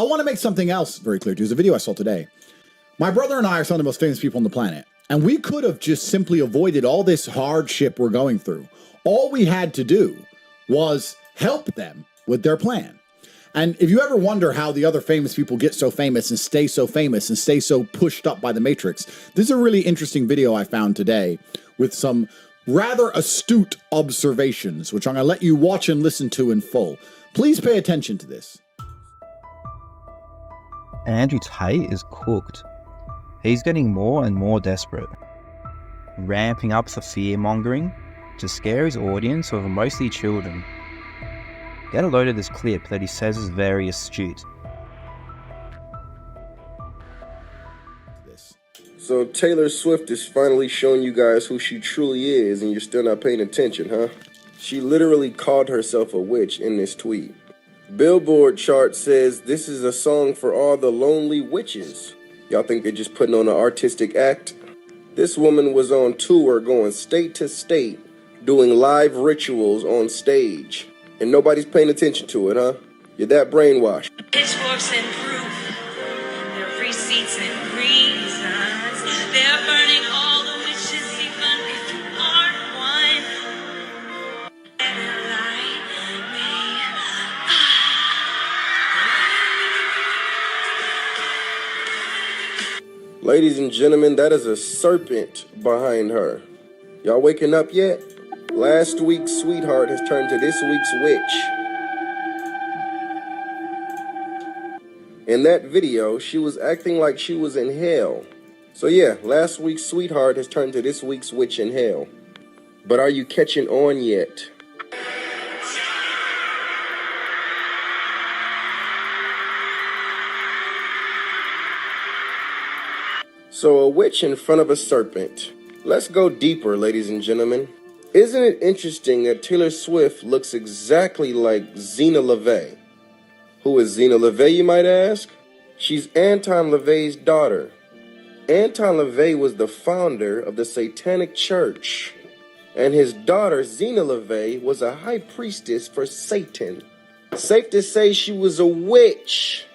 I want to make something else very clear to you. It's a video I saw today. My brother and I are some of the most famous people on the planet, and we could have just simply avoided all this hardship we're going through. All we had to do was help them with their plan. And if you ever wonder how the other famous people get so famous and stay so pushed up by the Matrix, this is a really interesting video I found today with some rather astute observations, which I'm going to let you watch and listen to in full. Please pay attention to this. Andrew Tate is cooked. He's getting more and more desperate, ramping up the fear-mongering to scare his audience of mostly children. Get a load of this clip that he says is very astute. So Taylor Swift is finally showing you guys who she truly is, and you're still not paying attention, huh? She literally called herself a witch in this tweet. Billboard chart says this is a song for all the lonely witches. Y'all think they're just putting on an artistic act? This woman was on tour going state to state doing live rituals on stage. And nobody's paying attention to it, huh? You're that brainwashed. Pitchforks and proof, their receipts and reasons. They're burning all the witches, even if you aren't one. Better light me. Ladies and gentlemen, that is a serpent behind her. Y'all waking up yet? Last week's sweetheart has turned to this week's witch. In that video, she was acting like she was in hell. So yeah, last week's sweetheart has turned to this week's witch in hell. But are you catching on yet? So a witch in front of a serpent. Let's go deeper, ladies and gentlemen. Isn't it interesting that Taylor Swift looks exactly like Zena LaVey? Who is Zena LaVey, you might ask? She's Anton LaVey's daughter. Anton LaVey was the founder of the Satanic Church, and his daughter, Zena LaVey, was a high priestess for Satan. Safe to say she was a witch.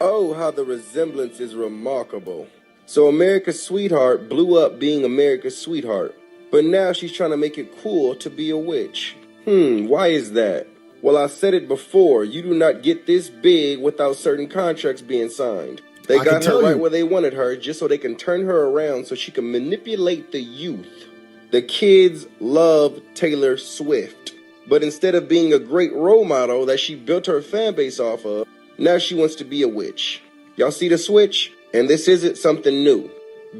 Oh, how the resemblance is remarkable. So America's Sweetheart blew up being America's Sweetheart. But now she's trying to make it cool to be a witch. Why is that? Well, I said it before. You do not get this big without certain contracts being signed. They got her right where they wanted her just so they can turn her around so she can manipulate the youth. The kids love Taylor Swift. But instead of being a great role model that she built her fan base off of, now she wants to be a witch. Y'all see the switch? And this isn't something new.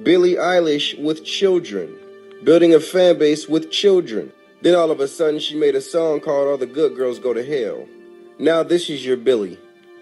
Billie Eilish with children. Building a fan base with children. Then all of a sudden she made a song called All the Good Girls Go to Hell. Now this is your Billie.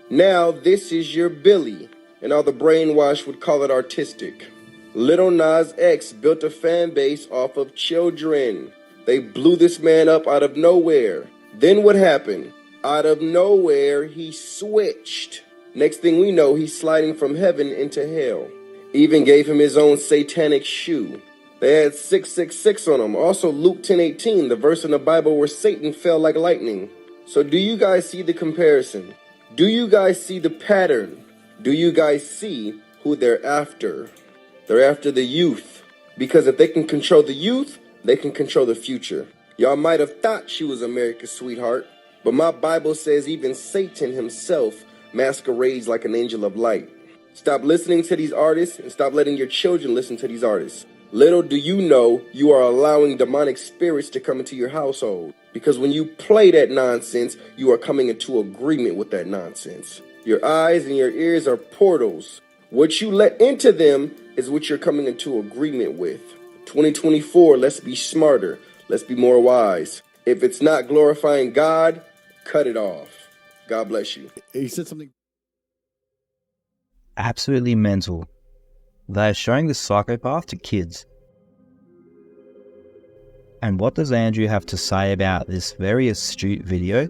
Now this is your Billie. And all the brainwash would call it artistic. Lil Nas X built a fan base off of children. They blew this man up out of nowhere. Then what happened? Out of nowhere he switched. Next thing we know, he's sliding from heaven into hell. Even gave him his own satanic shoe. They had 666 on them. Also, Luke 10:18, the verse in the Bible where Satan fell like lightning. So do you guys see the comparison? Do you guys see the pattern? Do you guys see who they're after? They're after the youth. Because if they can control the youth, they can control the future. Y'all might have thought she was America's sweetheart, but my Bible says even Satan himself masquerades like an angel of light. Stop listening to these artists and stop letting your children listen to these artists. Little do you know, you are allowing demonic spirits to come into your household. Because when you play that nonsense, you are coming into agreement with that nonsense. Your eyes and your ears are portals. What you let into them is what you're coming into agreement with. 2024, let's be smarter. Let's be more wise. If it's not glorifying God, cut it off. God bless you. He said something Absolutely mental. They are showing the psychopath to kids. And what does Andrew have to say about this very astute video?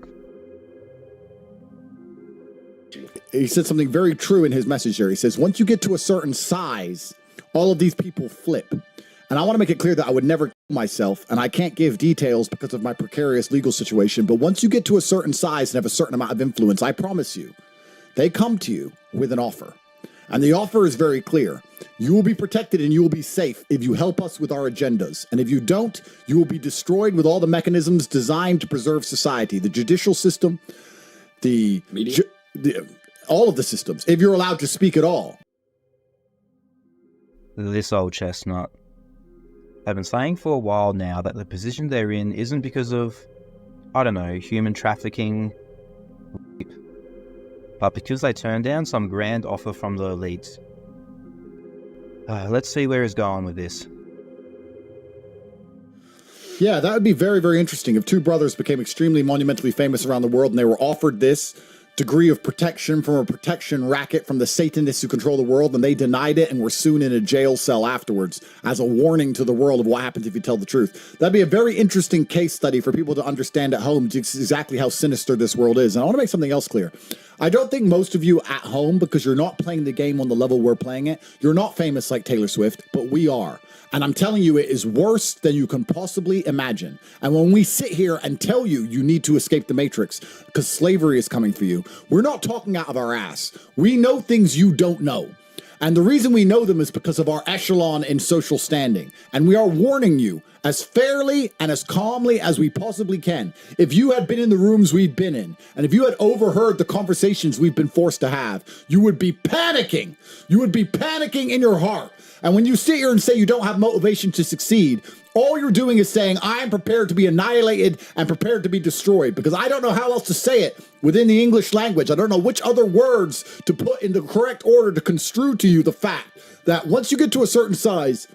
He said something very true in his message there. He says, once you get to a certain size, all of these people flip. And I want to make it clear that I would never kill myself, and I can't give details because of my precarious legal situation. But once you get to a certain size and have a certain amount of influence, I promise you they come to you with an offer. And the offer is very clear. You will be protected and you will be safe if you help us with our agendas. And if you don't, you will be destroyed with all the mechanisms designed to preserve society, the judicial system, the media, all of the systems, if you're allowed to speak at all. This old chestnut. They've been saying for a while now that the position they're in isn't because of, I don't know, human trafficking, but because they turned down some grand offer from the elites. Let's see where he's going with this. Yeah, that would be very, very interesting if two brothers became extremely monumentally famous around the world and they were offered this degree of protection from a protection racket from the Satanists who control the world, and they denied it and were soon in a jail cell afterwards as a warning to the world of what happens if you tell the truth. That'd be a very interesting case study for people to understand at home just exactly how sinister this world is. And I want to make something else clear. I don't think most of you at home, because you're not playing the game on the level we're playing it, you're not famous like Taylor Swift, but we are. And I'm telling you, it is worse than you can possibly imagine. And when we sit here and tell you you need to escape the Matrix because slavery is coming for you, we're not talking out of our ass. We know things you don't know. And the reason we know them is because of our echelon in social standing. And we are warning you as fairly and as calmly as we possibly can. If you had been in the rooms we've been in, and if you had overheard the conversations we've been forced to have, you would be panicking. You would be panicking in your heart. And when you sit here and say you don't have motivation to succeed, all you're doing is saying, I am prepared to be annihilated and prepared to be destroyed, because I don't know how else to say it within the English language. I don't know which other words to put in the correct order to construe to you the fact that once you get to a certain size,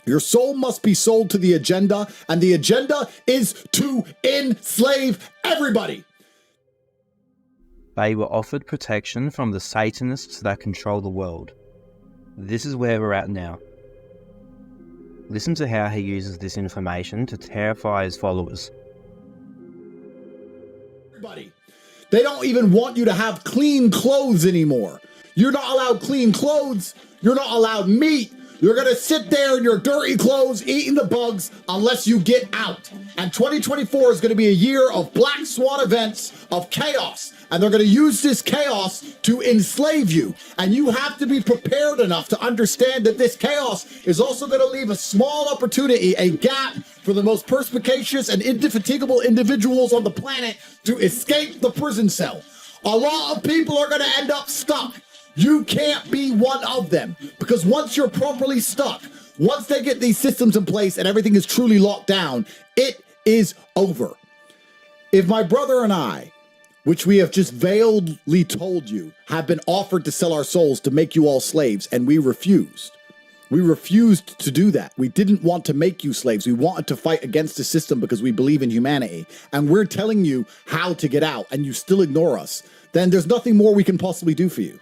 your soul must be sold to the agenda, and the agenda is to enslave everybody. They were offered protection from the Satanists that control the world. This is where we're at now. Listen to how he uses this information to terrify his followers. Everybody. They don't even want you to have clean clothes anymore. You're not allowed clean clothes. You're not allowed meat. You're going to sit there in your dirty clothes eating the bugs unless you get out. And 2024 is going to be a year of black swan events, of chaos. And they're going to use this chaos to enslave you. And you have to be prepared enough to understand that this chaos is also going to leave a small opportunity, a gap for the most perspicacious and indefatigable individuals on the planet to escape the prison cell. A lot of people are going to end up stuck. You can't be one of them, because once you're properly stuck, once they get these systems in place and everything is truly locked down, it is over. If my brother and I, which we have just veiledly told you, have been offered to sell our souls to make you all slaves, and we refused. We refused to do that. We didn't want to make you slaves. We wanted to fight against the system because we believe in humanity. And we're telling you how to get out, and you still ignore us. Then there's nothing more we can possibly do for you.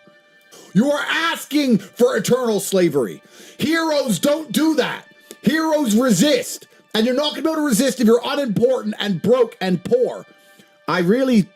You are asking for eternal slavery. Heroes don't do that. Heroes resist. And you're not going to be able to resist if you're unimportant and broke and poor. I really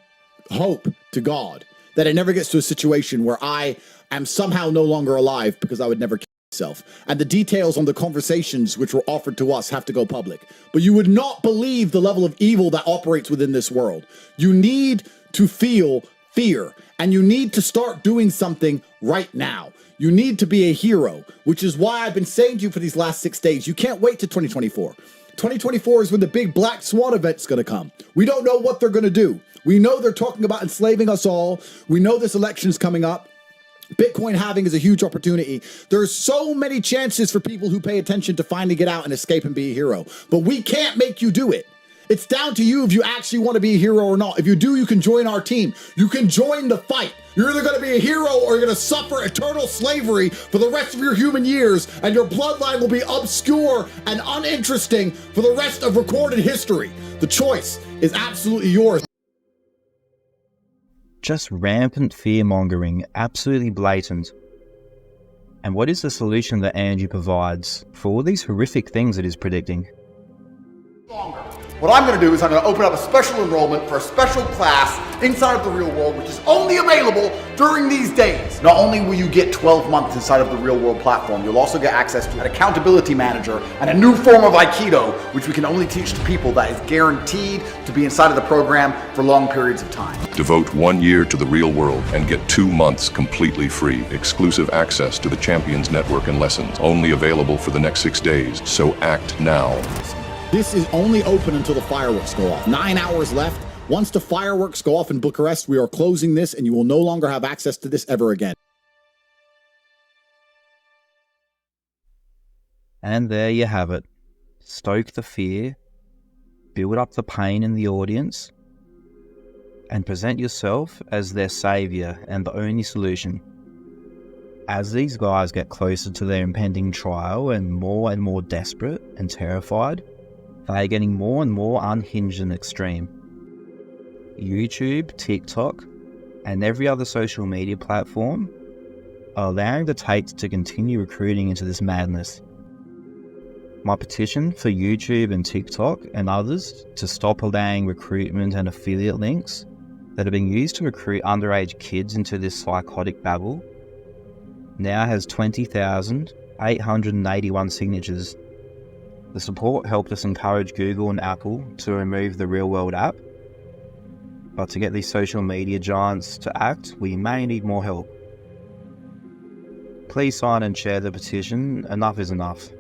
hope to God that it never gets to a situation where I am somehow no longer alive, because I would never kill myself. And the details on the conversations which were offered to us have to go public. But you would not believe the level of evil that operates within this world. You need to feel fear, and you need to start doing something right now. You need to be a hero, which is why I've been saying to you for these last 6 days, you can't wait to 2024. 2024 is when the big black swan event's going to come. We don't know what they're going to do. We know they're talking about enslaving us all. We know this election's coming up. Bitcoin halving is a huge opportunity. There's so many chances for people who pay attention to finally get out and escape and be a hero. But we can't make you do it. It's down to you if you actually want to be a hero or not. If you do, you can join our team. You can join the fight. You're either going to be a hero or you're going to suffer eternal slavery for the rest of your human years, and your bloodline will be obscure and uninteresting for the rest of recorded history. The choice is absolutely yours. Just rampant fear-mongering, absolutely blatant. And what is the solution that Andrew provides for all these horrific things that he's predicting? What I'm going to do is I'm going to open up a special enrollment for a special class inside of the real world, which is only available during these days. Not only will you get 12 months inside of the real world platform, you'll also get access to an accountability manager and a new form of Aikido, which we can only teach to people that is guaranteed to be inside of the program for long periods of time. Devote 1 year to the real world and get 2 months completely free. Exclusive access to the Champions Network and lessons, only available for the next 6 days. So act now. This is only open until the fireworks go off. 9 hours left. Once the fireworks go off in Bucharest, we are closing this and you will no longer have access to this ever again. And there you have it. Stoke the fear, build up the pain in the audience, and present yourself as their savior and the only solution. As these guys get closer to their impending trial and more desperate and terrified, they are getting more and more unhinged and extreme. YouTube, TikTok, and every other social media platform are allowing the Tates to continue recruiting into this madness. My petition for YouTube and TikTok and others to stop allowing recruitment and affiliate links that are being used to recruit underage kids into this psychotic babble now has 20,881 signatures. The support helped us encourage Google and Apple to remove the Real World app, but to get these social media giants to act, we may need more help. Please sign and share the petition. Enough is enough.